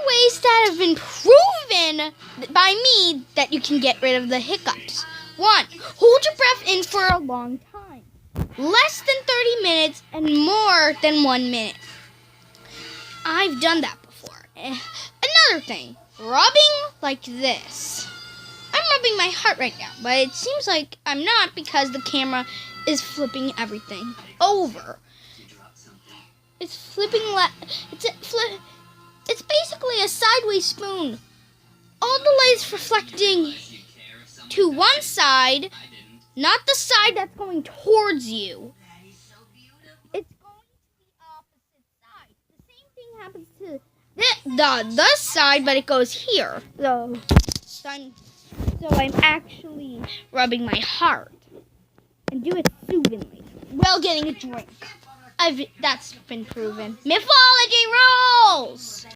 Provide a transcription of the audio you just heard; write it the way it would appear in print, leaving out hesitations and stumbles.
ways that have been proven by me that you can get rid of the hiccups. 1. Hold your breath in for a long time. Less than 30 minutes and more than 1 minute. I've done that before. Another thing, rubbing like this. I'm rubbing my heart right now, but it seems like I'm not because the camera is flipping everything over. It's flipping it's basically a sideways spoon. All the light is reflecting to one side, not the side that's going towards you. It's going to the opposite side. The same thing happens to the side, but it goes here. So I'm actually rubbing my heart and do it soothingly while getting a drink. That's been proven. Mythology rules!